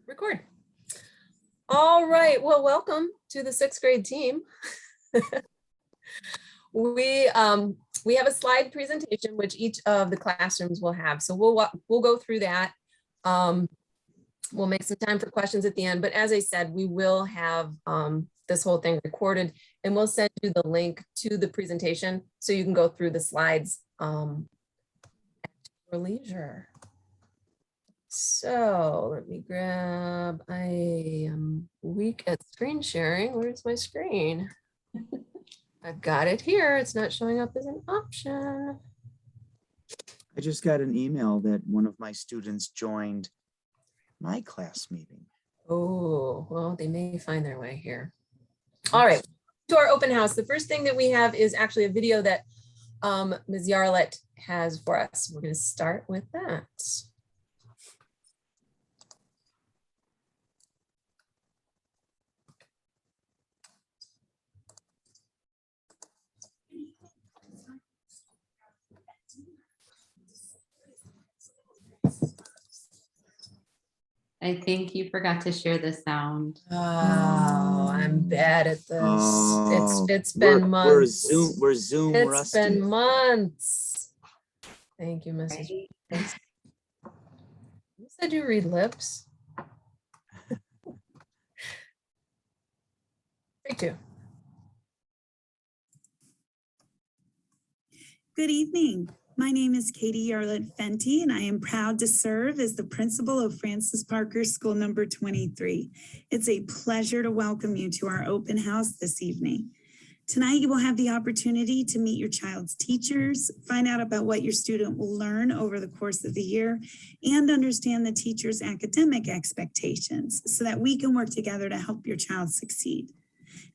Record. All right, well, welcome to the 6th grade team. We have a slide presentation which each of the classrooms will have. So we'll go through that. We'll make some time for questions at the end, but as I said, we will have this whole thing recorded and we'll send you the link to the presentation so you can go through the slides at your leisure. So let me grab, I am weak at screen sharing. Where's my screen? I've got it here. It's not showing up as an option. I just got an email that one of my students joined my class meeting. Oh, well, they may find their way here. All right, to our open house. The first thing that we have is actually a video that Ms. Yarlett has for us. We're going to start with that. I think you forgot to share the sound. Oh, I'm bad at this. Oh, It's been months. We're Zoom It's rusty. been months. Thank you, Mrs. Right? You said you read lips. Take two. Good evening. My name is Katie Yarlett Fenty, and I am proud to serve as the principal of Francis Parker School Number 23. It's a pleasure to welcome you to our open house this evening. Tonight, you will have the opportunity to meet your child's teachers, find out about what your student will learn over the course of the year, and understand the teacher's academic expectations so that we can work together to help your child succeed.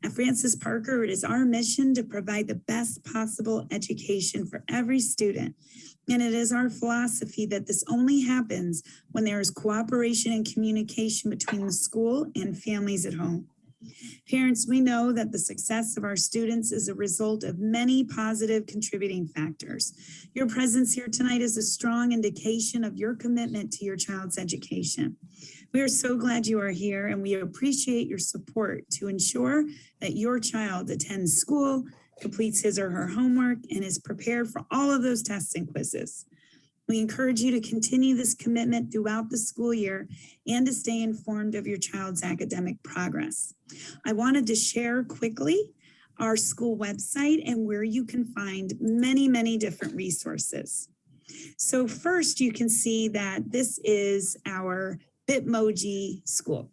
At Francis Parker, it is our mission to provide the best possible education for every student. And it is our philosophy that this only happens when there is cooperation and communication between the school and families at home. Parents, we know that the success of our students is a result of many positive contributing factors. Your presence here tonight is a strong indication of your commitment to your child's education. We are so glad you are here, and we appreciate your support to ensure that your child attends school, completes his or her homework, and is prepared for all of those tests and quizzes. We encourage you to continue this commitment throughout the school year and to stay informed of your child's academic progress. I wanted to share quickly our school website and where you can find many different resources. So first, you can see that this is our Bitmoji school.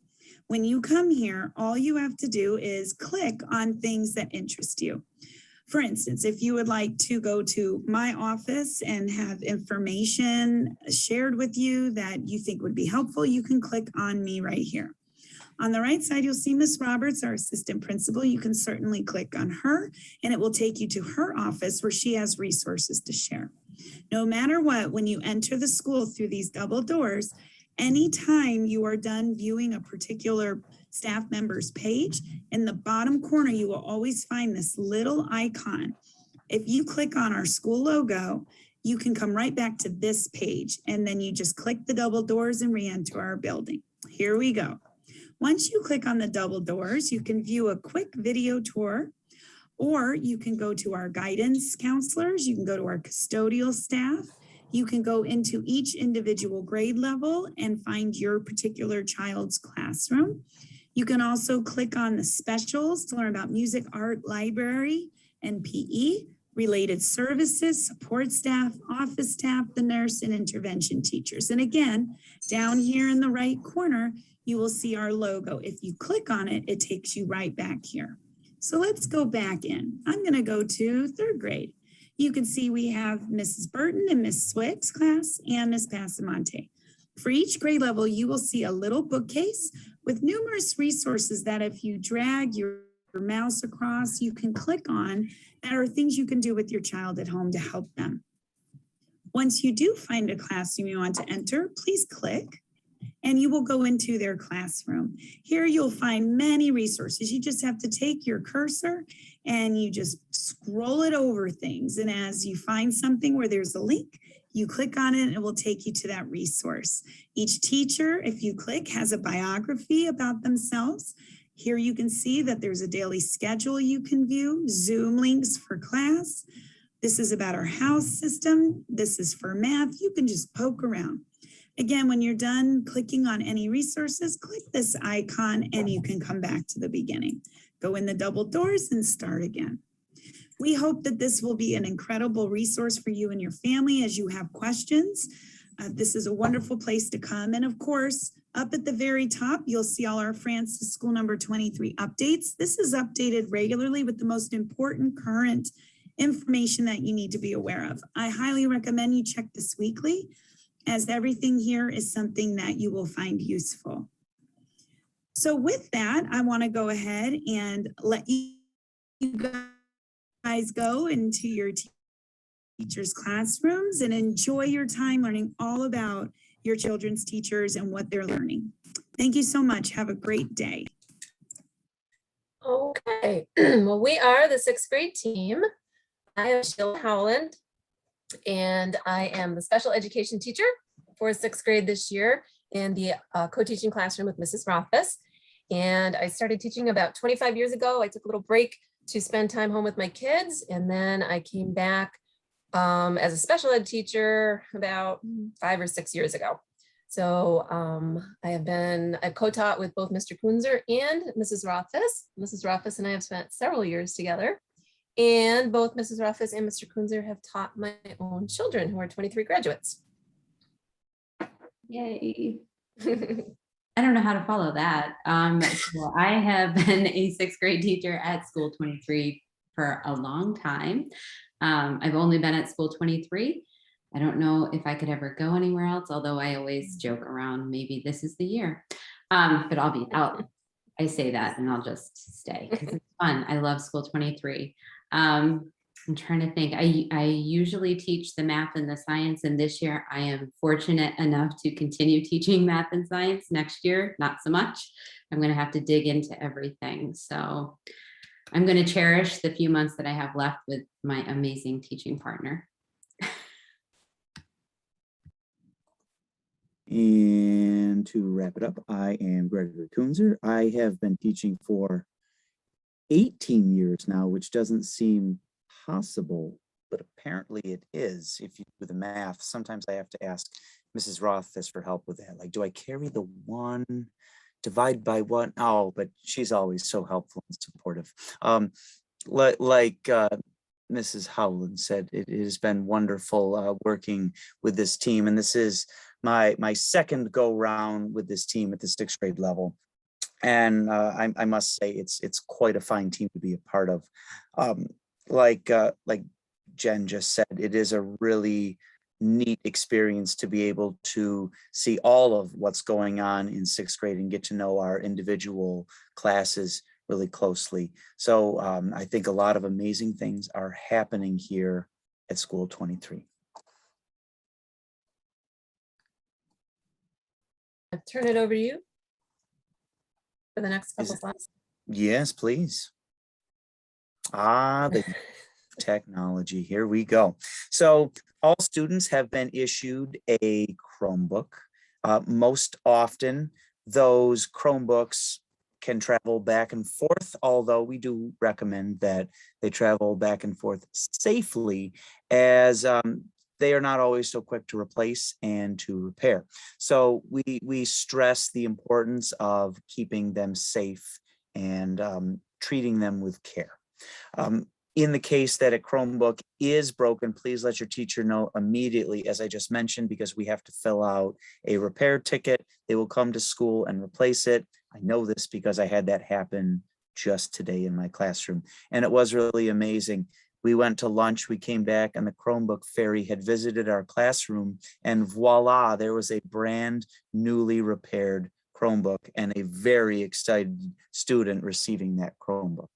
When you come here, all you have to do is click on things that interest you. For instance, if you would like to go to my office and have information shared with you that you think would be helpful, you can click on me right here. On the right side, you'll see Ms. Roberts, our assistant principal. You can certainly click on her and it will take you to her office where she has resources to share. No matter what, when you enter the school through these double doors, anytime you are done viewing a particular staff member's page, in the bottom corner, you will always find this little icon. If you click on our school logo, you can come right back to this page, and then you just click the double doors and re-enter our building. Here we go. Once you click on the double doors, you can view a quick video tour, or you can go to our guidance counselors, you can go to our custodial staff, you can go into each individual grade level and find your particular child's classroom. You can also click on the specials to learn about music, art, library, and PE, related services, support staff, office staff, the nurse, and intervention teachers. And again, down here in the right corner, you will see our logo. If you click on it, it takes you right back here. So let's go back in. I'm going to go to 3rd grade. You can see we have Mrs. Burton and Miss Swick's class and Miss Passamonte. For each grade level, you will see a little bookcase with numerous resources that if you drag your mouse across, you can click on that are things you can do with your child at home to help them. Once you do find a classroom you want to enter, please click and you will go into their classroom. Here you'll find many resources. You just have to take your cursor and you just scroll it over things. And as you find something where there's a link, You click on it and it will take you to that resource. Each teacher, if you click, has a biography about themselves. Here you can see that there's a daily schedule you can view, Zoom links for class. This is about our house system. This is for math. You can just poke around. Again, when you're done clicking on any resources, click this icon and you can come back to the beginning. Go in the double doors and start again. We hope that this will be an incredible resource for you and your family as you have questions. This is a wonderful place to come. And of course, up at the very top, you'll see all our Francis School Number 23 updates. This is updated regularly with the most important current information that you need to be aware of. I highly recommend you check this weekly, as everything here is something that you will find useful. So with that, I want to go ahead and let you guys go into your teachers' classrooms and enjoy your time learning all about your children's teachers and what they're learning. Thank you so much. Have a great day. Okay, well, we are the sixth grade team. I am Sheila Howland, and I am the special education teacher for sixth grade this year in the co-teaching classroom with Mrs. Rothfuss. And I started teaching about 25 years ago. I took a little break to spend time home with my kids, and then I came back as a special ed teacher about 5 or 6 years ago. So I've co-taught with both Mr. Kunzer and Mrs. Rothfuss. Mrs. Rothfuss and I have spent several years together. And both Mrs. Rothfuss and Mr. Kunzer have taught my own children who are 23 graduates. Yay. I don't know how to follow that. So I have been a sixth grade teacher at School 23 for a long time. I've only been at School 23. I don't know if I could ever go anywhere else, although I always joke around, maybe this is the year. But I say that and I'll just stay because it's fun. I love School 23. I'm trying to think. I usually teach the math and the science, and this year I am fortunate enough to continue teaching math and science. Next year, not so much. I'm going to have to dig into everything. So I'm going to cherish the few months that I have left with my amazing teaching partner. And to wrap it up, I am Gregory Kunzer. I have been teaching for 18 years now, which doesn't seem possible, but apparently it is. If you do the math, sometimes I have to ask Mrs. Rothfuss for help with that. Like, do I carry the 1 divide by 1? Oh, but she's always so helpful and supportive. Like Mrs. Howland said, it has been wonderful working with this team, and this is my second go round with this team at the 6th grade level. And I must say it's quite a fine team to be a part of. Like Jen just said, it is a really neat experience to be able to see all of what's going on in 6th grade and get to know our individual classes really closely. So I think a lot of amazing things are happening here at School 23. I'll turn it over to you for the next couple slides. Yes, please. The technology. Here we go. So all students have been issued a Chromebook. Most often, those Chromebooks can travel back and forth, although we do recommend that they travel back and forth safely, as they are not always so quick to replace and to repair. So we stress the importance of keeping them safe and treating them with care. In the case that a Chromebook is broken, please let your teacher know immediately, as I just mentioned, because we have to fill out a repair ticket. They will come to school and replace it. I know this because I had that happen just today in my classroom, and it was really amazing. We went to lunch, we came back, and the Chromebook fairy had visited our classroom, and voila, there was a brand newly repaired Chromebook and a very excited student receiving that Chromebook.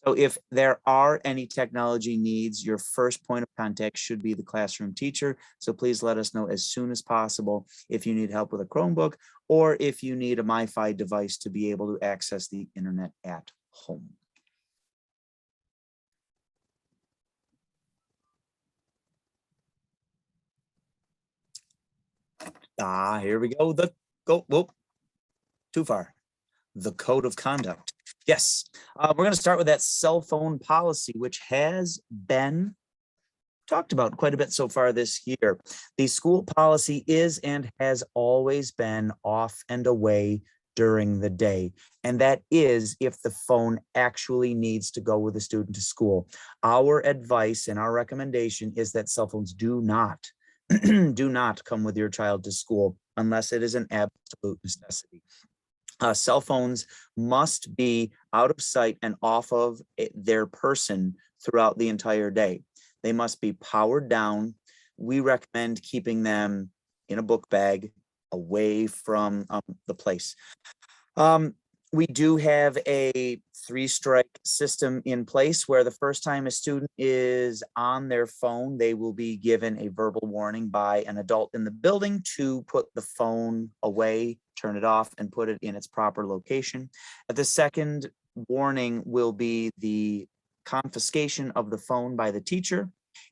So if there are any technology needs, your first point of contact should be the classroom teacher. So please let us know as soon as possible if you need help with a Chromebook or if you need a MiFi device to be able to access the internet at home. Here we go. Whoop, too far. The code of conduct. Yes, we're going to start with that cell phone policy, which has been talked about quite a bit so far this year. The school policy is and has always been off and away during the day. And that is if the phone actually needs to go with the student to school. Our advice and our recommendation is that cell phones do not do not come with your child to school unless it is an absolute necessity. Cell phones must be out of sight and off of their person throughout the entire day. They must be powered down. We recommend keeping them in a book bag away from the place. We do have a 3-strike system in place where the first time a student is on their phone, they will be given a verbal warning by an adult in the building to put the phone away, turn it off, and put it in its proper location. The second warning will be the confiscation of the phone by the teacher,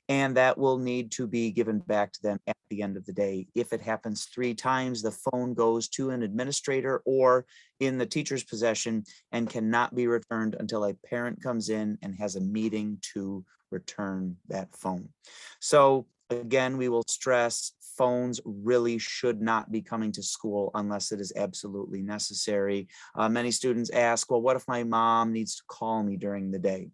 and that will need to be given back to them at the end of the day. If it happens 3 times, the phone goes to an administrator or in the teacher's possession and cannot be returned until a parent comes in and has a meeting to return that phone. So again, we will stress phones really should not be coming to school unless it is absolutely necessary. Many students ask, well, what if my mom needs to call me during the day?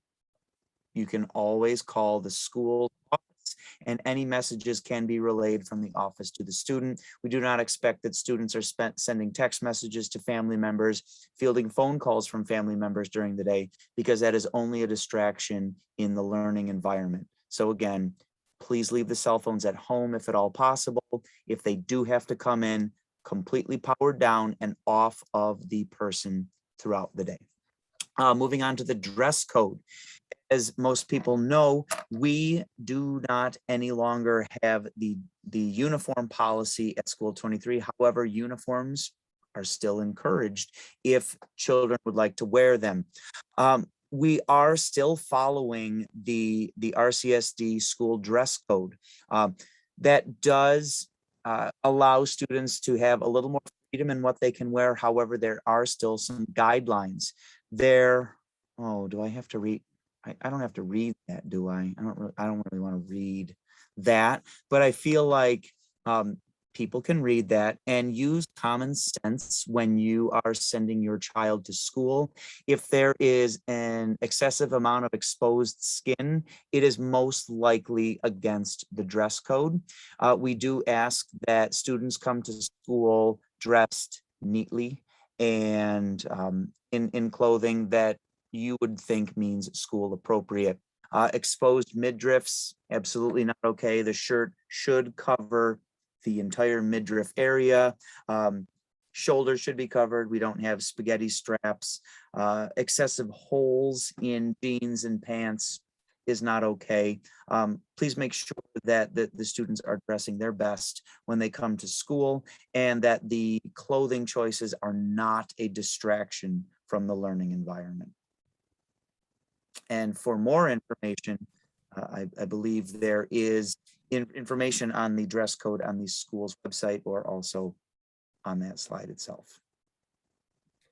You can always call the school office and any messages can be relayed from the office to the student. We do not expect that students are sending text messages to family members, fielding phone calls from family members during the day, because that is only a distraction in the learning environment. So again, please leave the cell phones at home if at all possible. If they do have to come in, completely powered down and off of the person throughout the day. Moving on to the dress code. As most people know, we do not any longer have the uniform policy at School 23. However, uniforms are still encouraged if children would like to wear them. We are still following the RCSD school dress code. That does allow students to have a little more freedom in what they can wear. However, there are still some guidelines there. Oh, do I have to read? I don't have to read that, do I? I don't really want to read that, but I feel like people can read that and use common sense when you are sending your child to school. If there is an excessive amount of exposed skin, it is most likely against the dress code. We do ask that students come to school dressed neatly and in clothing that you would think means school appropriate. Exposed midriffs, absolutely not okay. The shirt should cover the entire midriff area. Shoulders should be covered. We don't have spaghetti straps. Excessive holes in jeans and pants is not okay. Please make sure that the students are dressing their best when they come to school and that the clothing choices are not a distraction from the learning environment. And for more information, I believe there is information on the dress code on the school's website or also on that slide itself.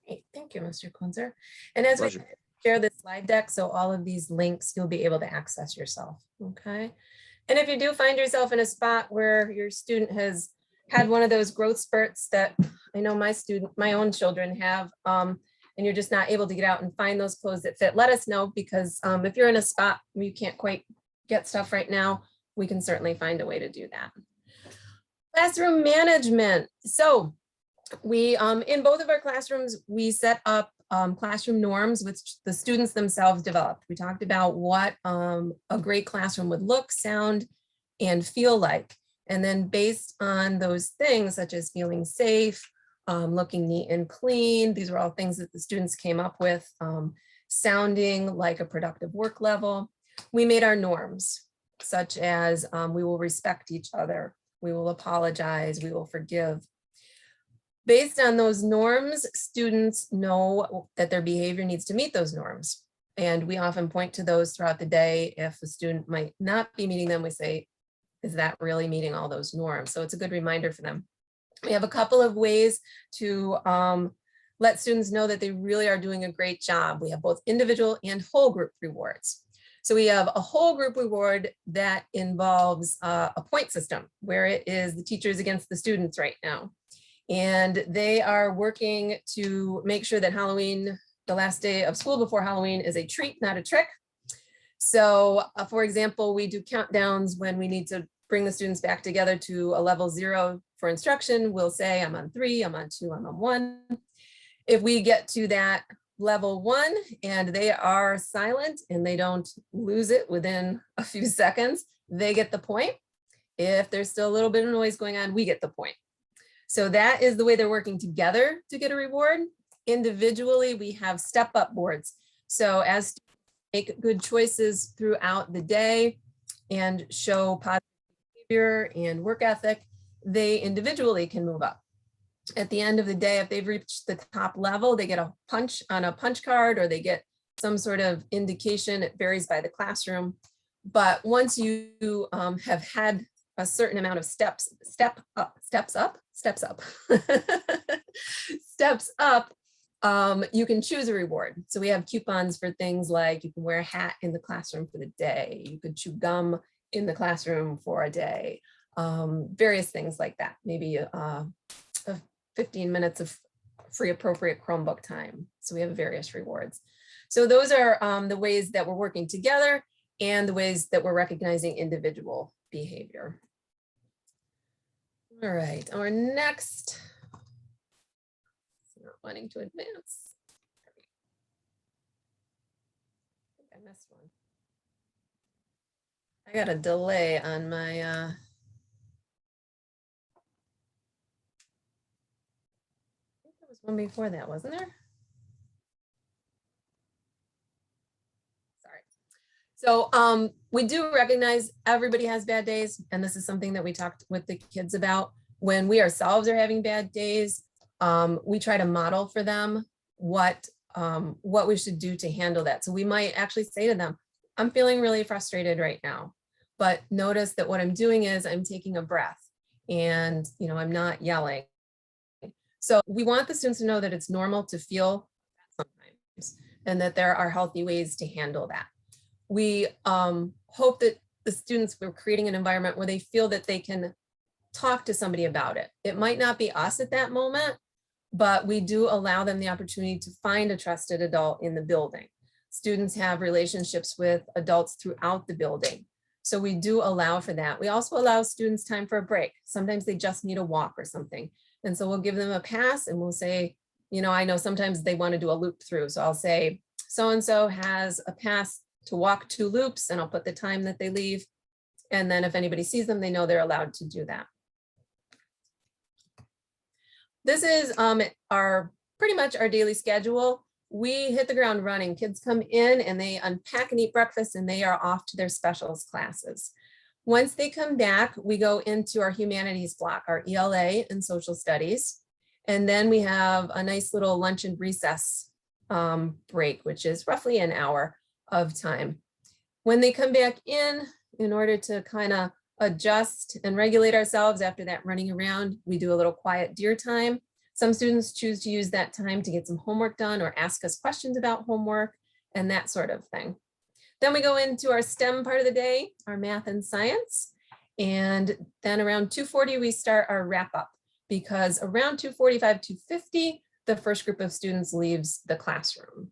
Great. Thank you, Mr. Kunzer. And as Pleasure. we share the slide deck, so all of these links you'll be able to access yourself, okay? And if you do find yourself in a spot where your student has had one of those growth spurts that I know my own children have, and you're just not able to get out and find those clothes that fit, let us know, because if you're in a spot where you can't quite get stuff right now, we can certainly find a way to do that. Classroom management. So we, in both of our classrooms, we set up classroom norms which the students themselves developed. We talked about what a great classroom would look, sound, and feel like. And then based on those things, such as feeling safe, looking neat and clean, these were all things that the students came up with, sounding like a productive work level. We made our norms, such as we will respect each other, we will apologize, we will forgive. Based on those norms, students know that their behavior needs to meet those norms. And we often point to those throughout the day. If a student might not be meeting them, we say, is that really meeting all those norms? So it's a good reminder for them. We have a couple of ways to let students know that they really are doing a great job. We have both individual and whole group rewards. So we have a whole group reward that involves a point system where it is the teachers against the students right now. And they are working to make sure that Halloween, the last day of school before Halloween, is a treat, not a trick. So for example, we do countdowns when we need to bring the students back together to a level 0 for instruction. We'll say, I'm on 3, I'm on 2, I'm on 1. If we get to that level 1 and they are silent and they don't lose it within a few seconds, they get the point. If there's still a little bit of noise going on, we get the point. So that is the way they're working together to get a reward. Individually, we have step up boards. So as students make good choices throughout the day and show positive behavior and work ethic, they individually can move up. At the end of the day, if they've reached the top level, they get a punch on a punch card, or they get some sort of indication. It varies by the classroom. But once you have had a certain amount of steps up, you can choose a reward. So we have coupons for things like you can wear a hat in the classroom for the day. You could chew gum in the classroom for a day. Various things like that. Maybe 15 minutes of free appropriate Chromebook time. So we have various rewards. So those are the ways that we're working together and the ways that we're recognizing individual behavior. All right, our next, not wanting to advance. I think I missed one. I got a delay on my one before that, wasn't there? Sorry. So we do recognize everybody has bad days, and this is something that we talked with the kids about. When we ourselves are having bad days, we try to model for them what we should do to handle that. So we might actually say to them, I'm feeling really frustrated right now, but notice that what I'm doing is I'm taking a breath and, you know, I'm not yelling. So we want the students to know that it's normal to feel sometimes and that there are healthy ways to handle that. We hope that the students, we're creating an environment where they feel that they can talk to somebody about it. It might not be us at that moment, but we do allow them the opportunity to find a trusted adult in the building. Students have relationships with adults throughout the building. So we do allow for that. We also allow students time for a break. Sometimes they just need a walk or something. And so we'll give them a pass and we'll say, you know, I know sometimes they want to do a loop through. So I'll say, so-and-so has a pass to walk 2 loops, and I'll put the time that they leave. And then if anybody sees them, they know they're allowed to do that. This is pretty much our daily schedule. We hit the ground running. Kids come in and they unpack and eat breakfast and they are off to their specials classes. Once they come back, we go into our humanities block, our ELA and social studies. And then we have a nice little lunch and recess break, which is roughly an hour of time. When they come back in order to kind of adjust and regulate ourselves after that running around, we do a little quiet deer time. Some students choose to use that time to get some homework done or ask us questions about homework and that sort of thing. Then we go into our STEM part of the day, our math and science. And then around 2:40, we start our wrap up, because around 2:45, 2:50, the first group of students leaves the classroom.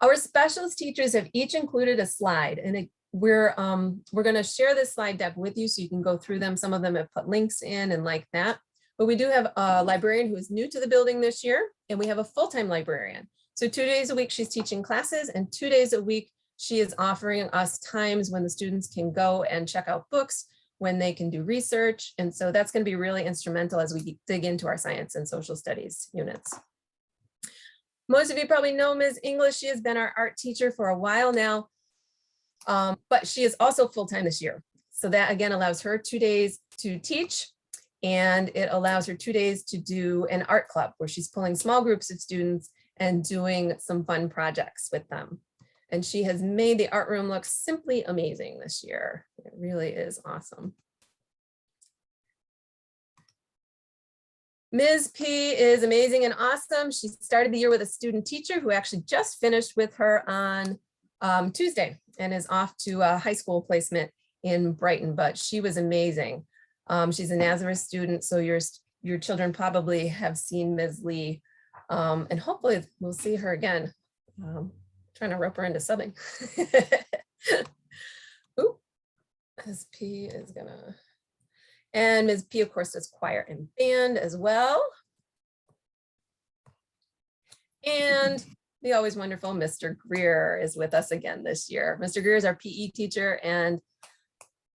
Our specials teachers have each included a slide, and we're going to share this slide deck with you so you can go through them. Some of them have put links in and like that. But we do have a librarian who is new to the building this year, and we have a full-time librarian. So 2 days a week she's teaching classes, and 2 days a week she is offering us times when the students can go and check out books, when they can do research. And so that's going to be really instrumental as we dig into our science and social studies units. Most of you probably know Ms. English. She has been our art teacher for a while now, but she is also full-time this year. So that again allows her 2 days to teach, and it allows her 2 days to do an art club where she's pulling small groups of students and doing some fun projects with them. And she has made the art room look simply amazing this year. It really is awesome. Ms. P is amazing and awesome. She started the year with a student teacher who actually just finished with her on Tuesday and is off to a high school placement in Brighton, but she was amazing. She's a Nazareth student, so your children probably have seen Ms. Lee, and hopefully we'll see her again. Trying to rope her into subbing. Ooh, Ms. P is gonna, and Ms. P, of course, does choir and band as well. And the always wonderful Mr. Greer is with us again this year. Mr. Greer is our PE teacher and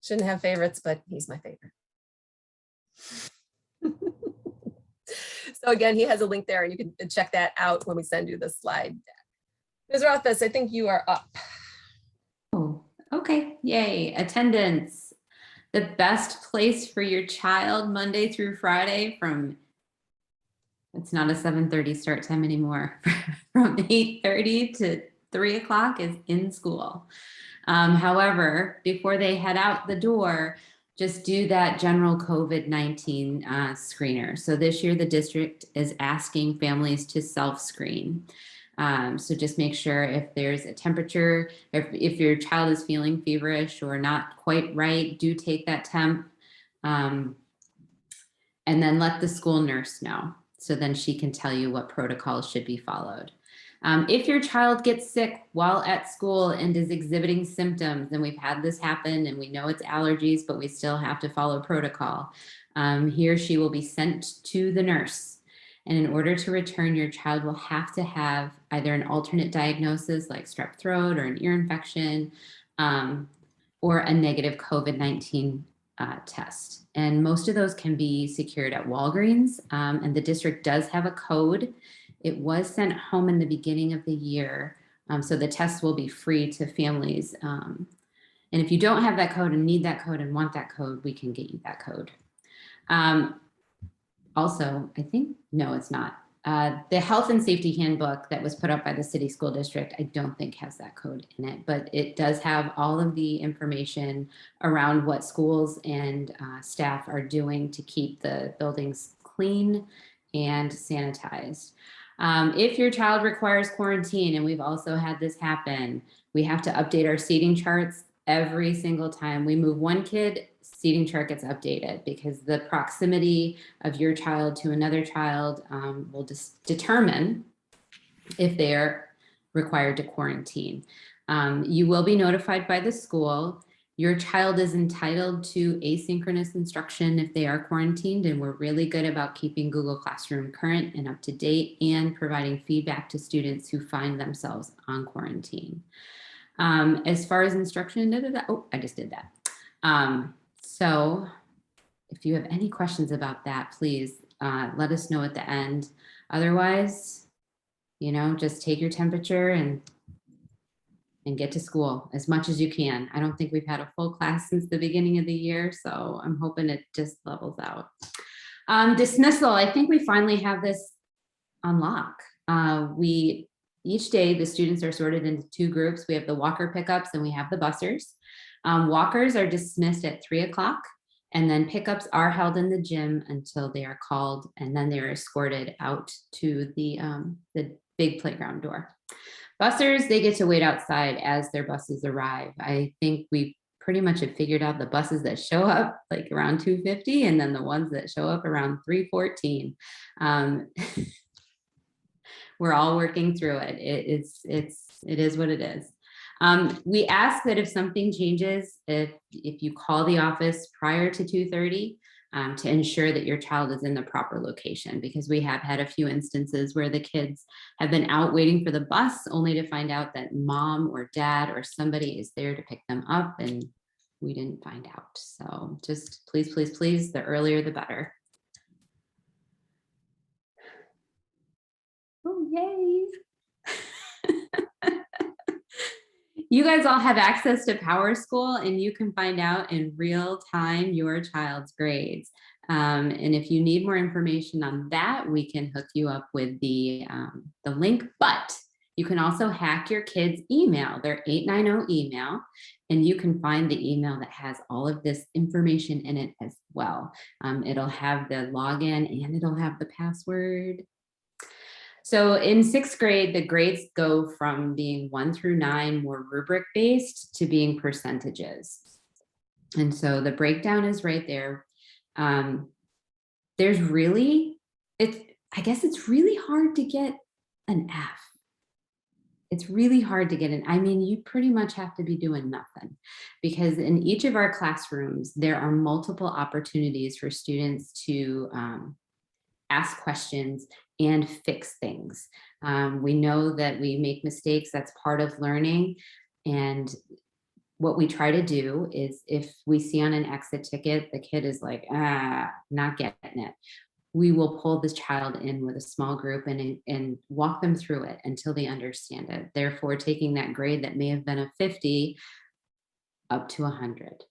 shouldn't have favorites, but he's my favorite. So again, he has a link there and you can check that out when we send you the slide deck. Ms. Rothfuss, I think you are up. Oh, okay. Yay. Attendance. The best place for your child Monday through Friday from, it's not a 7:30 start time anymore, from 8:30 to 3 o'clock is in school. However, before they head out the door, just do that general COVID-19 screener. So this year the district is asking families to self-screen. So just make sure if there's a temperature, if your child is feeling feverish or not quite right, do take that temp. And then let the school nurse know. So then she can tell you what protocols should be followed. If your child gets sick while at school and is exhibiting symptoms, and we've had this happen and we know it's allergies, but we still have to follow protocol, he or she will be sent to the nurse. And in order to return, your child will have to have either an alternate diagnosis like strep throat or an ear infection, or a negative COVID-19 test. And most of those can be secured at Walgreens, and the district does have a code. It was sent home in the beginning of the year, so the tests will be free to families. And if you don't have that code and need that code and want that code, we can get you that code. Also, I think, no, it's not. The health and safety handbook that was put up by the city school district, I don't think has that code in it, but it does have all of the information around what schools and staff are doing to keep the buildings clean and sanitized. If your child requires quarantine, and we've also had this happen, we have to update our seating charts every single time we move one kid. Seating chart gets updated because the proximity of your child to another child will just determine if they're required to quarantine. You will be notified by the school. Your child is entitled to asynchronous instruction if they are quarantined, and we're really good about keeping Google Classroom current and up to date and providing feedback to students who find themselves on quarantine. As far as instruction, oh, I just did that. So if you have any questions about that, please let us know at the end. Otherwise, you know, just take your temperature and get to school as much as you can. I don't think we've had a full class since the beginning of the year, so I'm hoping it just levels out. Dismissal, I think we finally have this on lock. Each day the students are sorted into two groups. We have the walker pickups and we have the bussers. Walkers are dismissed at 3 o'clock, and then pickups are held in the gym until they are called, and then they're escorted out to the big playground door. Bussers, they get to wait outside as their buses arrive. I think we pretty much have figured out the buses that show up like around 2:50 and then the ones that show up around 3:14. We're all working through it. It is what it is. We ask that if something changes, if you call the office prior to 2:30, to ensure that your child is in the proper location, because we have had a few instances where the kids have been out waiting for the bus only to find out that mom or dad or somebody is there to pick them up and we didn't find out. So just please, please, please, the earlier the better. Oh, yay. You guys all have access to PowerSchool and you can find out in real time your child's grades. And if you need more information on that, we can hook you up with the link. But You can also hack your kids' email, their 890 email, and you can find the email that has all of this information in it as well. It'll have the login and it'll have the password. So in 6th grade, the grades go from being 1 through 9, more rubric based, to being percentages. And so the breakdown is right there. There's really, I guess it's really hard to get an F. It's really hard to get an, I mean, you pretty much have to be doing nothing, because in each of our classrooms, there are multiple opportunities for students to ask questions and fix things. We know that we make mistakes, that's part of learning. And what we try to do is, if we see on an exit ticket, the kid is like, not getting it, we will pull this child in with a small group and walk them through it until they understand it. Therefore, taking that grade that may have been a 50 up to 100.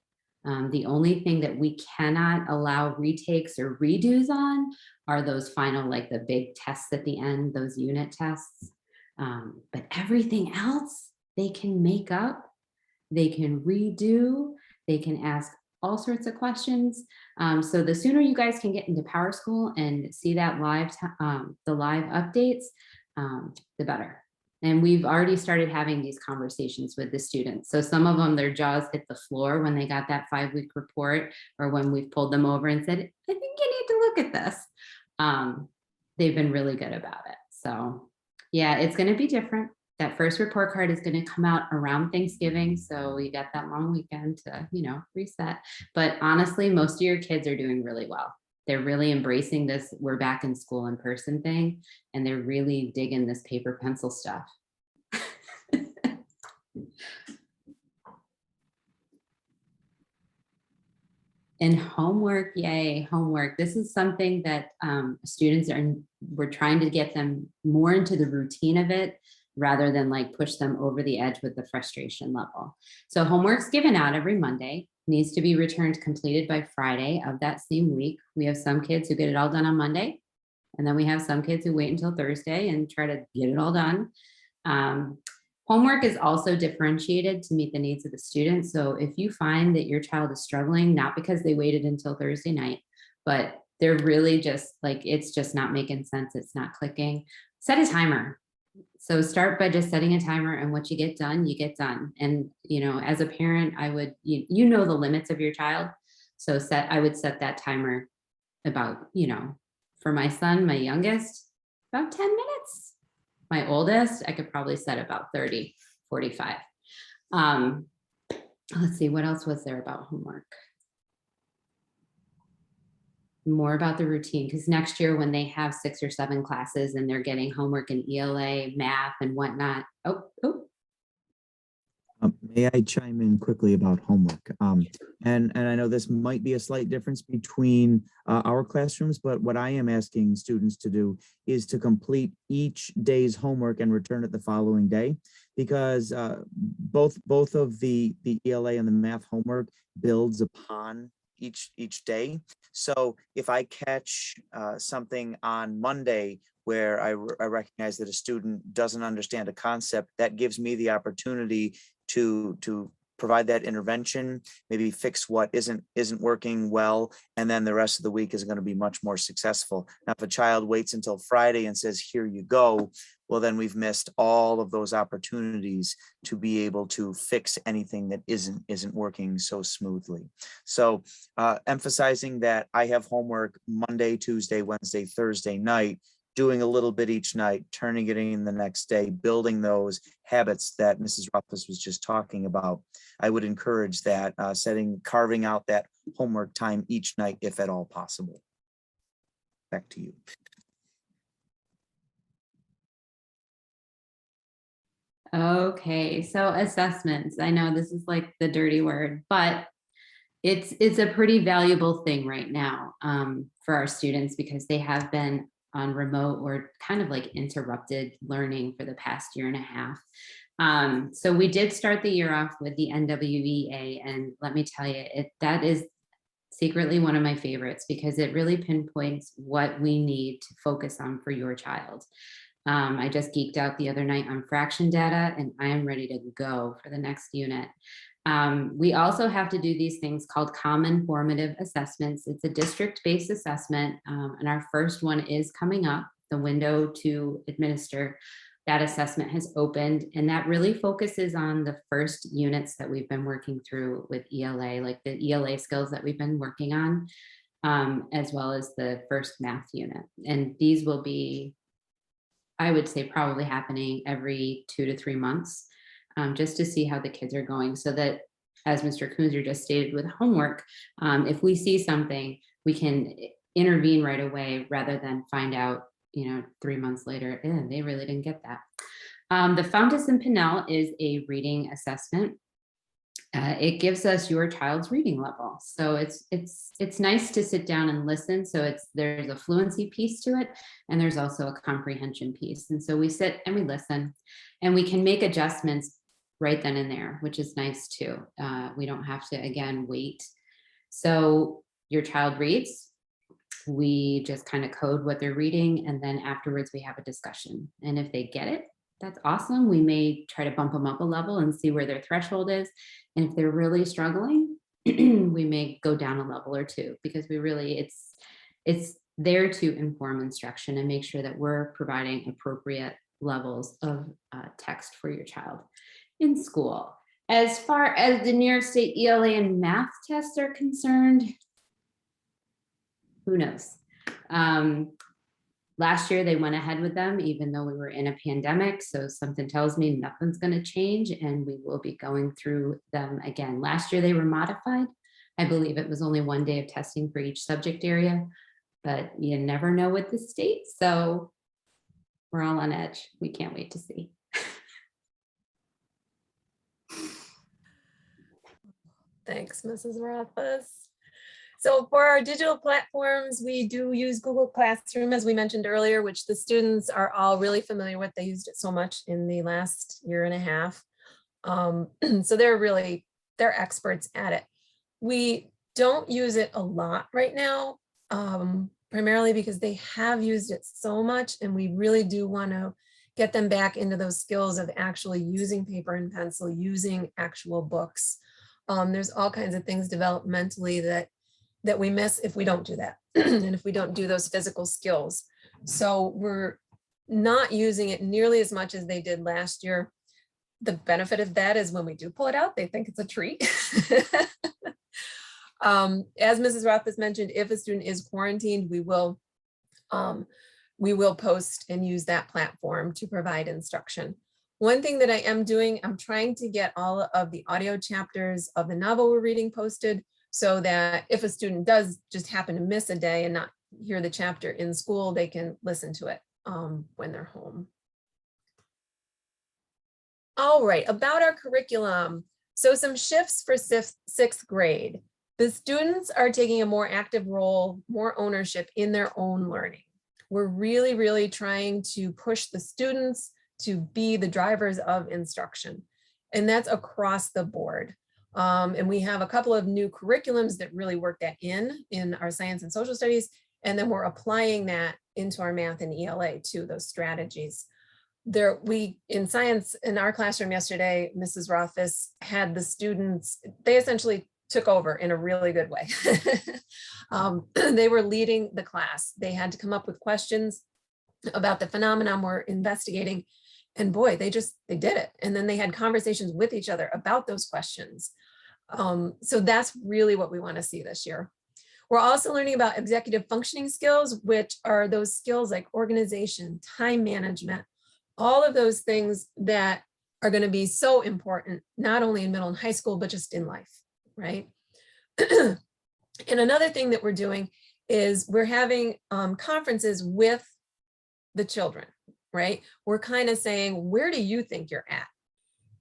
The only thing that we cannot allow retakes or redos on are those final, like the big tests at the end, those unit tests. But everything else, they can make up, they can redo, they can ask all sorts of questions. So the sooner you guys can get into PowerSchool and see that live, the live updates, the better. And we've already started having these conversations with the students. So some of them, their jaws hit the floor when they got that 5-week report, or when we've pulled them over and said, I think you need to look at this. They've been really good about it. So yeah, it's going to be different. That first report card is going to come out around Thanksgiving. So you got that long weekend to, reset. But honestly, most of your kids are doing really well. They're really embracing this we're back in school in person thing, and they're really digging this paper pencil stuff. And homework, yay, homework. This is something that students we're trying to get them more into the routine of it, rather than like push them over the edge with the frustration level. So homework's given out every Monday, needs to be returned completed by Friday of that same week. We have some kids who get it all done on Monday, and then we have some kids who wait until Thursday and try to get it all done. Homework is also differentiated to meet the needs of the students. So if you find that your child is struggling, not because they waited until Thursday night, but they're really just like, it's just not making sense, it's not clicking, set a timer. So start by just setting a timer, and what you get done, you get done. And, as a parent, I would, the limits of your child. So I would set that timer about, for my son, my youngest, about 10 minutes. My oldest, I could probably set about 30, 45. Let's see, what else was there about homework? More about the routine, because next year when they have 6 or 7 classes and they're getting homework in ELA, math, and whatnot. May I chime in quickly about homework? And I know this might be a slight difference between our classrooms, but what I am asking students to do is to complete each day's homework and return it the following day, because both of the ELA and the math homework builds upon each day. So if I catch something on Monday where I recognize that a student doesn't understand a concept, that gives me the opportunity to provide that intervention, maybe fix what isn't working well, and then the rest of the week is going to be much more successful. Now, if a child waits until Friday and says, here you go, well, then we've missed all of those opportunities to be able to fix anything that isn't working so smoothly. So emphasizing that I have homework Monday, Tuesday, Wednesday, Thursday night, doing a little bit each night, turning it in the next day, building those habits that Mrs. Rothfuss was just talking about. I would encourage that, carving out that homework time each night, if at all possible. Back to you. Okay, so assessments. I know this is like the dirty word, but it's a pretty valuable thing right now for our students, because they have been on remote or kind of like interrupted learning for the past 1.5 years. So we did start the year off with the NWEA, and let me tell you, that is secretly one of my favorites, because it really pinpoints what we need to focus on for your child. I just geeked out the other night on fraction data, and I am ready to go for the next unit. We also have to do these things called common formative assessments. It's a district-based assessment, and our first one is coming up. The window to administer that assessment has opened, and that really focuses on the first units that we've been working through with ELA, like the ELA skills that we've been working on, as well as the first math unit. And these will be, I would say, probably happening every 2 to 3 months, just to see how the kids are going, so that, as Mr. Kunzer just stated with homework, if we see something, we can intervene right away rather than find out, 3 months later, they really didn't get that. The Fountas and Pinnell is a reading assessment. It gives us your child's reading level. So it's nice to sit down and listen. So there's a fluency piece to it, and there's also a comprehension piece. And so we sit and we listen, and we can make adjustments right then and there, which is nice too. We don't have to, again, wait. So your child reads, we just kind of code what they're reading, and then afterwards we have a discussion. And if they get it, that's awesome. We may try to bump them up a level and see where their threshold is. And if they're really struggling, we may go down a level or two, because we really, it's there to inform instruction and make sure that we're providing appropriate levels of text for your child in school. As far as the New York State ELA and math tests are concerned, who knows? Last year, they went ahead with them, even though we were in a pandemic. So something tells me nothing's going to change, and we will be going through them again. Last year, they were modified. I believe it was only 1 day of testing for each subject area, but you never know with the state. So we're all on edge. We can't wait to see. Thanks, Mrs. Rothfuss. So for our digital platforms, we do use Google Classroom, as we mentioned earlier, which the students are all really familiar with. They used it so much in the last year and a half. So they're experts at it. We don't use it a lot right now, primarily because they have used it so much, and we really do want to get them back into those skills of actually using paper and pencil, using actual books. There's all kinds of things developmentally that we miss if we don't do that and if we don't do those physical skills. So we're not using it nearly as much as they did last year. The benefit of that is when we do pull it out, they think it's a treat. As Mrs. Rothfuss mentioned, if a student is quarantined, we will post and use that platform to provide instruction. One thing that I am doing, I'm trying to get all of the audio chapters of the novel we're reading posted, so that if a student does just happen to miss a day and not hear the chapter in school, they can listen to it when they're home. All right, about our curriculum. So some shifts for sixth grade. The students are taking a more active role, more ownership in their own learning. We're really, really trying to push the students to be the drivers of instruction. And that's across the board. And we have a couple of new curriculums that really work that in our science and social studies. And then we're applying that into our math and ELA too, those strategies. In science, in our classroom yesterday, Mrs. Rothfuss had the students, they essentially took over in a really good way. They were leading the class. They had to come up with questions about the phenomenon we're investigating. And boy, they did it. And then they had conversations with each other about those questions. So that's really what we want to see this year. We're also learning about executive functioning skills, which are those skills like organization, time management, all of those things that are going to be so important, not only in middle and high school, but just in life, right? And another thing that we're doing is we're having conferences with the children, right? We're kind of saying, where do you think you're at?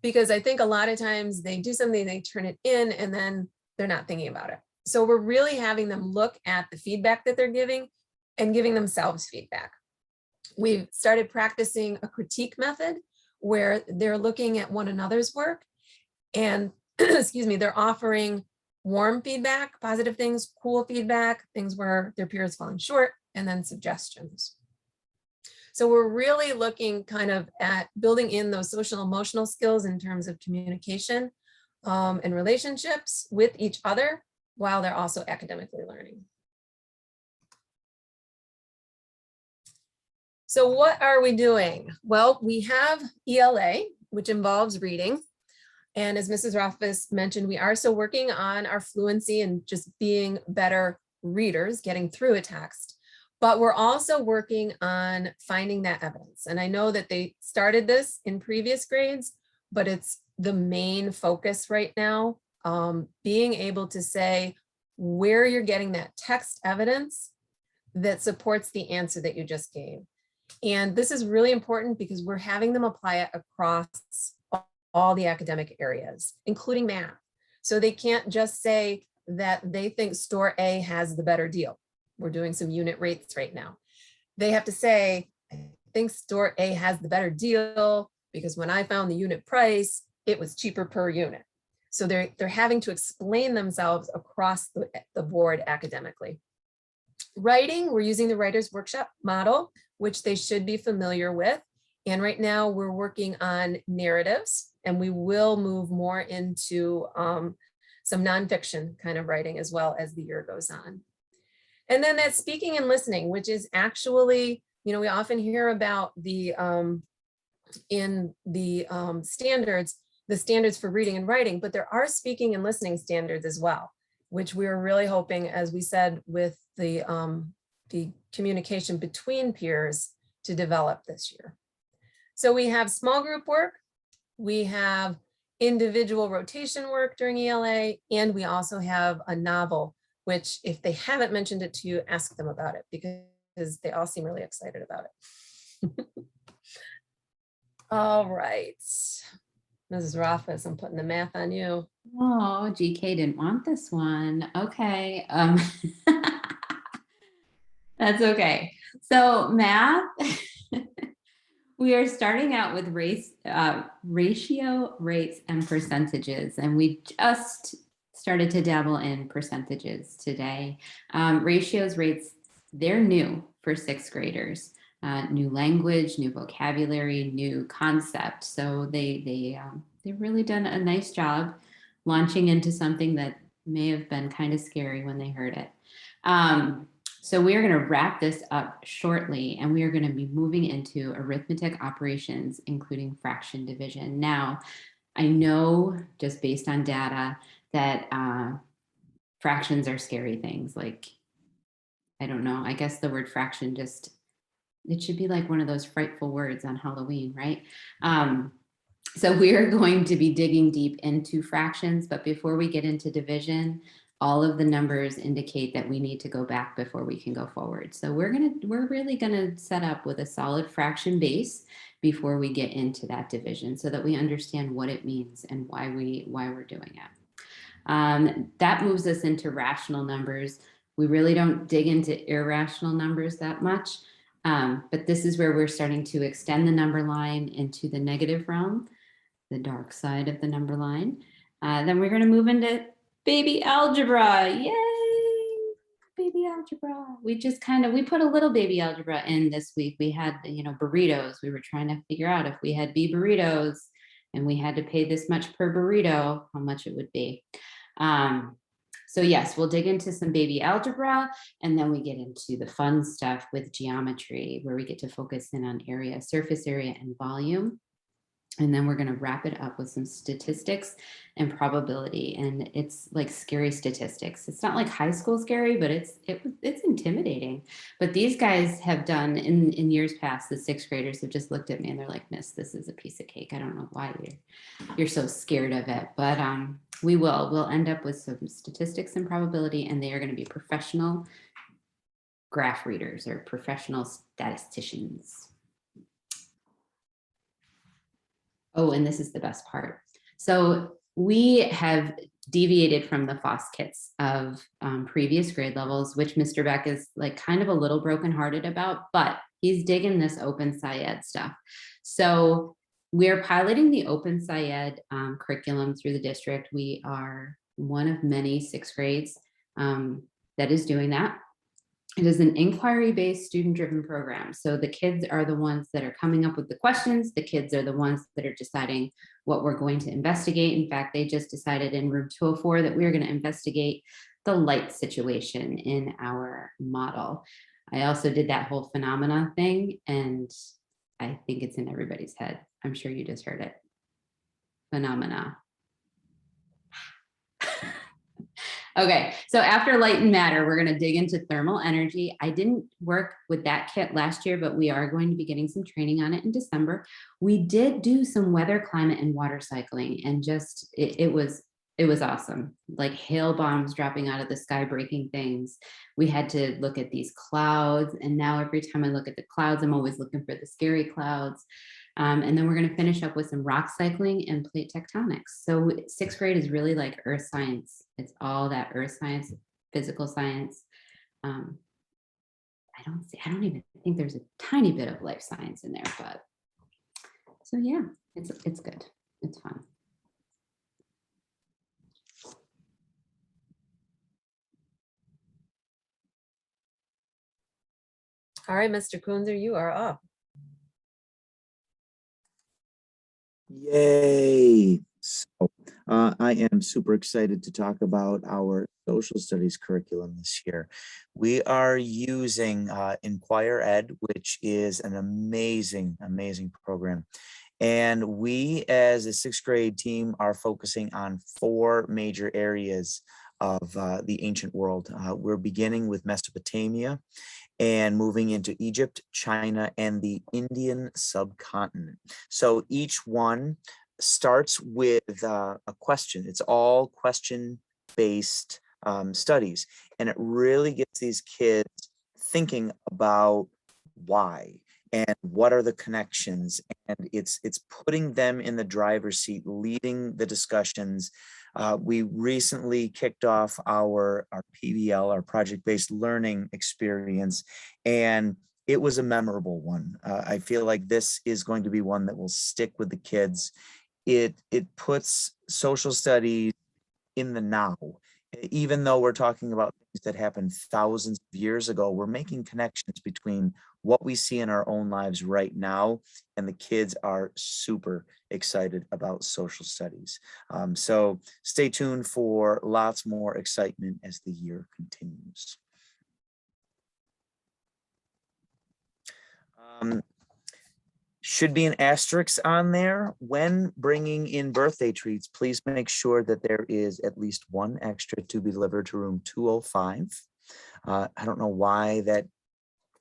Because I think a lot of times they do something, they turn it in, and then they're not thinking about it. So we're really having them look at the feedback that they're giving and giving themselves feedback. We've started practicing a critique method where they're looking at one another's work and, excuse me, they're offering warm feedback, positive things, cool feedback, things where their peer is falling short, and then suggestions. So we're really looking kind of at building in those social emotional skills in terms of communication and relationships with each other while they're also academically learning. So what are we doing? Well, we have ELA, which involves reading. And as Mrs. Rothfuss mentioned, we are still working on our fluency and just being better readers, getting through a text. But we're also working on finding that evidence. And I know that they started this in previous grades, but it's the main focus right now, being able to say where you're getting that text evidence that supports the answer that you just gave. And this is really important because we're having them apply it across all the academic areas, including math. So they can't just say that they think store A has the better deal. We're doing some unit rates right now. They have to say, I think store A has the better deal because when I found the unit price, it was cheaper per unit. So they're having to explain themselves across the board academically. Writing, we're using the Writer's Workshop model, which they should be familiar with. And right now we're working on narratives, and we will move more into some nonfiction kind of writing as well as the year goes on. And then that speaking and listening, which is actually, we often hear about the in the standards for reading and writing, but there are speaking and listening standards as well, which we're really hoping, as we said, with the communication between peers to develop this year. So we have small group work, we have individual rotation work during ELA, and we also have a novel, which if they haven't mentioned it to you, ask them about it because they all seem really excited about it. All right, Mrs. Rothfuss, I'm putting the math on you. Oh, GK didn't want this one. Okay. That's okay. So math, we are starting out with ratio, rates, and percentages, and we just started to dabble in percentages today. Ratios, rates, they're new for sixth graders. New language, new vocabulary, new concept. So they've really done a nice job launching into something that may have been kind of scary when they heard it. So we are going to wrap this up shortly, and we are going to be moving into arithmetic operations, including fraction division. Now, I know just based on data that fractions are scary things. Like, I don't know, I guess the word fraction just, it should be like one of those frightful words on Halloween, right? So we are going to be digging deep into fractions, but before we get into division, all of the numbers indicate that we need to go back before we can go forward. So we're really gonna set up with a solid fraction base before we get into that division, so that we understand what it means and why we're doing it. That moves us into rational numbers. We really don't dig into irrational numbers that much, but this is where we're starting to extend the number line into the negative realm, the dark side of the number line. Then we're going to move into baby algebra. Yay, baby algebra. We put a little baby algebra in this week. We had, burritos. We were trying to figure out if we had B burritos and we had to pay this much per burrito, how much it would be. So yes, we'll dig into some baby algebra, and then we get into the fun stuff with geometry, where we get to focus in on area, surface area, and volume. And then we're going to wrap it up with some statistics and probability. And it's like scary statistics. It's not like high school scary, but it's intimidating. But these guys have done in years past, the sixth graders have just looked at me and they're like, Miss, this is a piece of cake. I don't know why you're so scared of it. But we'll end up with some statistics and probability, and they are going to be professional graph readers or professional statisticians. Oh, and this is the best part. So we have deviated from the FOSS kits of previous grade levels, which Mr. Beck is like kind of a little brokenhearted about, but he's digging this Open SciEd stuff. So we're piloting the Open SciEd curriculum through the district. We are one of many sixth grades that is doing that. It is an inquiry-based, student-driven program. So the kids are the ones that are coming up with the questions. The kids are the ones that are deciding what we're going to investigate. In fact, they just decided in room 204 that we are going to investigate the light situation in our model. I also did that whole phenomena thing, and I think it's in everybody's head. I'm sure you just heard it. Phenomena. Okay, so after light and matter, we're going to dig into thermal energy. I didn't work with that kit last year, but we are going to be getting some training on it in December. We did do some weather, climate, and water cycling, and just it was awesome. Like hail bombs dropping out of the sky, breaking things. We had to look at these clouds, and now every time I look at the clouds, I'm always looking for the scary clouds. And then we're going to finish up with some rock cycling and plate tectonics. So 6th grade is really like earth science. It's all that earth science, physical science. I don't even think there's a tiny bit of life science in there, but so yeah, it's good. It's fun. All right, Mr. Kunzer, you are up. Yay. So I am super excited to talk about our social studies curriculum this year. We are using Inquire Ed, which is an amazing, amazing program. And we as a 6th grade team are focusing on 4 major areas of the ancient world. We're beginning with Mesopotamia and moving into Egypt, China, and the Indian subcontinent. So each one starts with a question. It's all question-based studies, and it really gets these kids thinking about why and what are the connections, and it's putting them in the driver's seat, leading the discussions. We recently kicked off our PBL, our project-based learning experience, and it was a memorable one. I feel like this is going to be one that will stick with the kids. It puts social studies in the now. Even though we're talking about things that happened thousands of years ago, we're making connections between what we see in our own lives right now, and the kids are super excited about social studies. So stay tuned for lots more excitement as the year continues. Should be an asterisk on there. When bringing in birthday treats, please make sure that there is at least 1 extra to be delivered to room 205. I don't know why that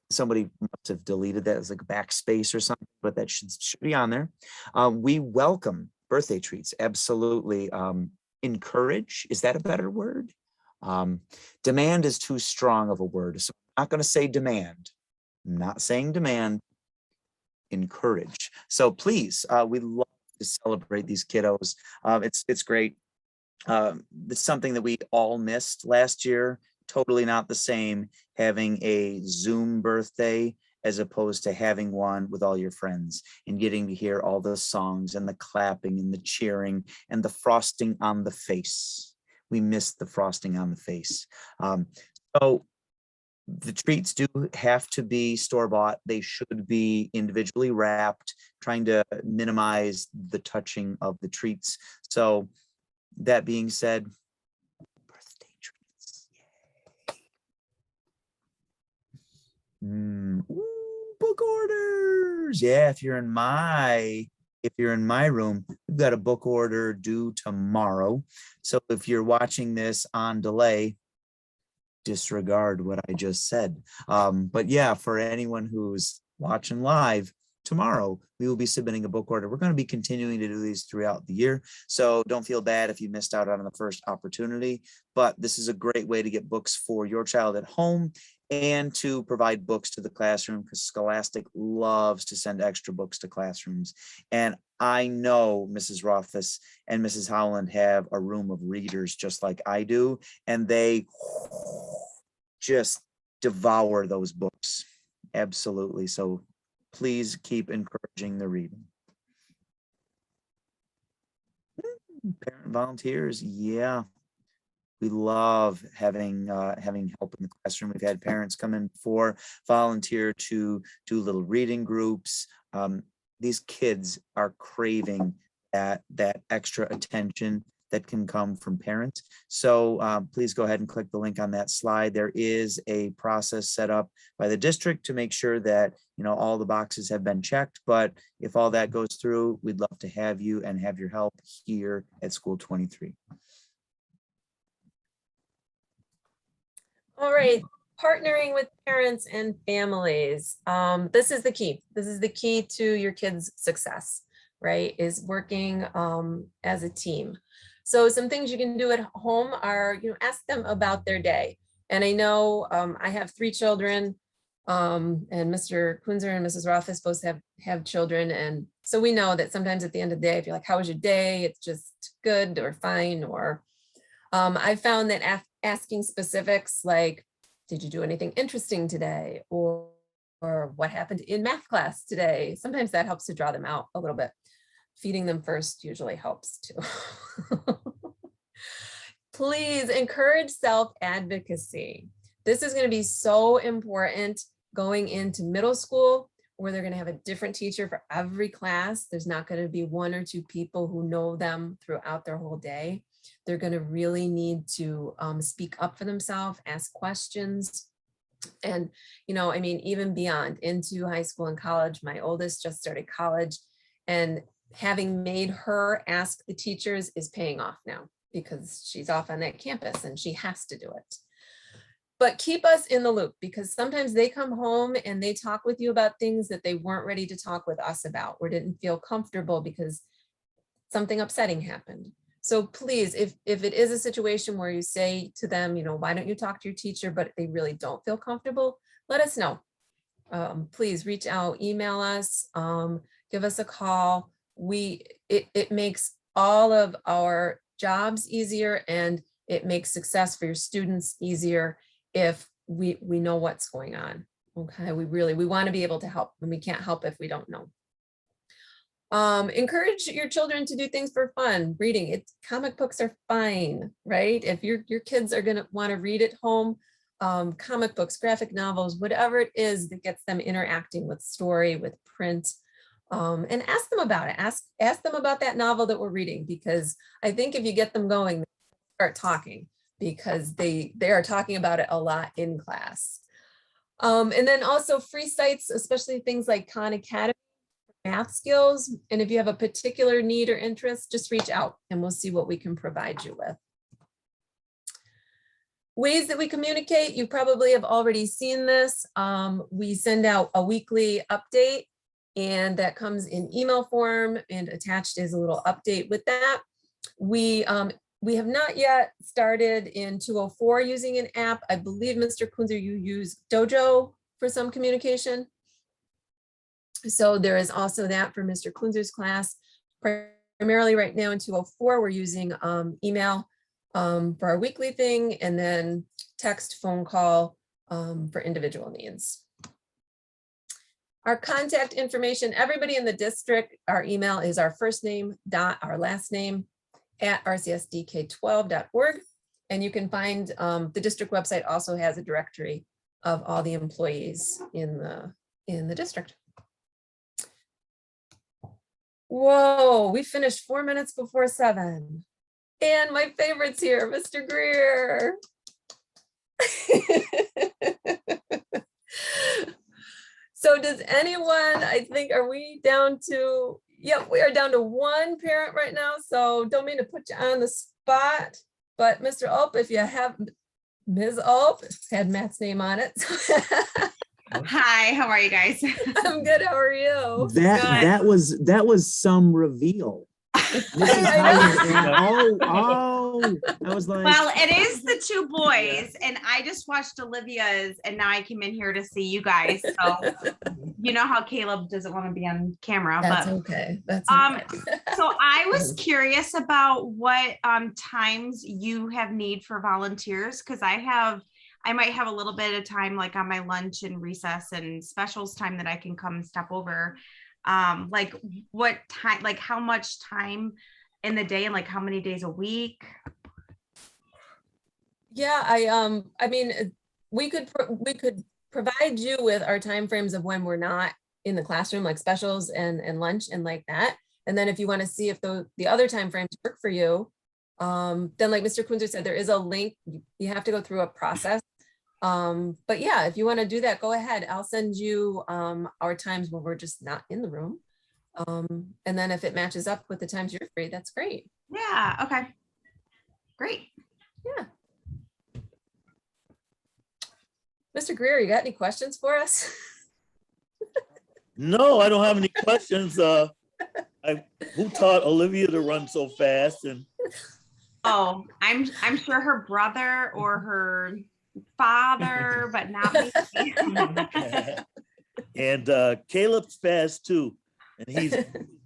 somebody must have deleted that as like a backspace or something, but that should be on there. We welcome birthday treats, absolutely. Encourage, is that a better word? Demand is too strong of a word, so I'm not going to say demand. I'm not saying demand. Encourage. So please, we love to celebrate these kiddos. It's great. It's something that we all missed last year. Totally not the same having a Zoom birthday as opposed to having one with all your friends and getting to hear all the songs and the clapping and the cheering and the frosting on the face. We missed the frosting on the face. So the treats do have to be store-bought. They should be individually wrapped, trying to minimize the touching of the treats. So that being said, birthday treats. Yay. Ooh, book orders. Yeah, if you're in my room, we've got a book order due tomorrow. So if you're watching this on delay, disregard what I just said. But yeah, for anyone who's watching live, tomorrow we will be submitting a book order. We're going to be continuing to do these throughout the year, so don't feel bad if you missed out on the first opportunity, but this is a great way to get books for your child at home and to provide books to the classroom, because Scholastic loves to send extra books to classrooms. And I know Mrs. Rothfuss and Mrs. Howland have a room of readers just like I do, and they just devour those books. Absolutely. So please keep encouraging the reading. Parent volunteers, yeah. We love having help in the classroom. We've had parents come in before, volunteer to do little reading groups. These kids are craving that extra attention that can come from parents. So please go ahead and click the link on that slide. There is a process set up by the district to make sure that, you know, all the boxes have been checked. But if all that goes through, we'd love to have you and have your help here at School 23. All right, partnering with parents and families. This is the key. This is the key to your kids' success, right? Is working as a team. So some things you can do at home are, you know, ask them about their day. And I know I have 3 children, and Mr. Kunzer and Mrs. Rothfuss both have children. And so we know that sometimes at the end of the day, if you're like, how was your day? It's just good or fine. Or I found that asking specifics like, did you do anything interesting today? Or what happened in math class today? Sometimes that helps to draw them out a little bit. Feeding them first usually helps too. Please encourage self-advocacy. This is going to be so important going into middle school, where they're going to have a different teacher for every class. There's not going to be 1 or 2 people who know them throughout their whole day. They're going to really need to speak up for themselves, ask questions. And, you know, I mean, even beyond into high school and college, my oldest just started college, and having made her ask the teachers is paying off now because she's off on that campus and she has to do it. But keep us in the loop, because sometimes they come home and they talk with you about things that they weren't ready to talk with us about or didn't feel comfortable because something upsetting happened. So please, if it is a situation where you say to them, you know, why don't you talk to your teacher, but they really don't feel comfortable, let us know. Please reach out, email us, give us a call. It makes all of our jobs easier, and it makes success for your students easier if we know what's going on. Okay, we want to be able to help, and we can't help if we don't know. Encourage your children to do things for fun. Reading, comic books are fine, right? If your kids are going to want to read at home, comic books, graphic novels, whatever it is that gets them interacting with story, with print, and ask them about it. Ask them about that novel that we're reading, because I think if you get them going, they start talking, because they are talking about it a lot in class. And then also free sites, especially things like Khan Academy, math skills. And if you have a particular need or interest, just reach out and we'll see what we can provide you with. Ways that we communicate, you probably have already seen this. We send out a weekly update, and that comes in email form, and attached is a little update with that. We have not yet started in 204 using an app. I believe, Mr. Kunzer, you use Dojo for some communication. So there is also that for Mr. Kunzer's class. Primarily right now in 204, we're using email for our weekly thing, and then text, phone call for individual needs. Our contact information, everybody in the district, our email is our first name dot our last name at rcsdk12.org. And you can find the district website also has a directory of all the employees in the district. Whoa, we finished 4 minutes before 7. And my favorite's here, Mr. Greer. So does anyone, I think, are we down to, yep, we are down to 1 parent right now. So don't mean to put you on the spot, but Mr. Ulp, if you have, Ms. Ulp, had Matt's name on it. Hi, how are you guys? I'm good, how are you? That was some reveal. I was like, Well, it is the 2 boys, and I just watched Olivia's, and now I came in here to see you guys. So you know how Caleb doesn't want to be on camera, That's but okay. That's okay. so I was curious about what times you have need for volunteers, because I might have a little bit of time, like on my lunch and recess and specials time, that I can come and step over. Like what time, like how much time in the day, and like how many days a week? Yeah, I mean, we could provide you with our timeframes of when we're not in the classroom, like specials and lunch and like that. And then if you want to see if the other timeframes work for you, then like Mr. Kunzer said, there is a link. You have to go through a process. But yeah, if you want to do that, go ahead. I'll send you our times when we're just not in the room. And then if it matches up with the times you're free, that's great. Yeah, okay. Great. Yeah. Mr. Greer, you got any questions for us? No, I don't have any questions. Who taught Olivia to run so fast? And Oh, I'm sure her brother or her father, but not me. and Caleb's fast too, and he's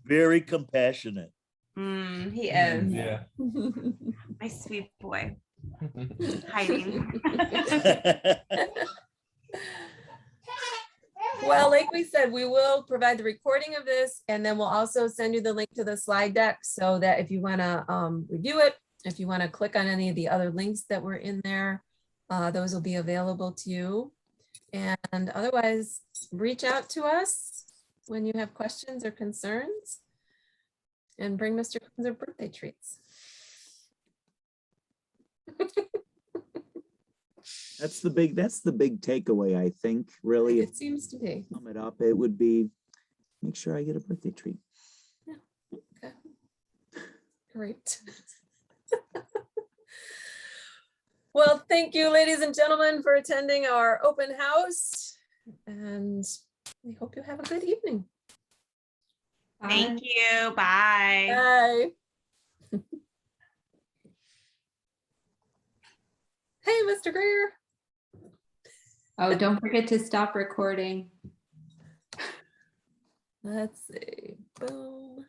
very compassionate. He is Yeah. my sweet boy. Hiding. Well, like we said, we will provide the recording of this, and then we'll also send you the link to the slide deck so that if you want to review it, if you want to click on any of the other links that were in there, those will be available to you. And otherwise, reach out to us when you have questions or concerns, and bring Mr. Kunzer birthday treats. That's the big takeaway, I think, really. If It seems to be. you sum it up, it would be, make sure I get a birthday treat. Okay. Great. Well, thank you, ladies and gentlemen, for attending our open house. And we hope you have a good evening. Thank you. Bye. Bye. Hey, Mr. Greer. Oh, don't forget to stop recording. Let's see. Boom.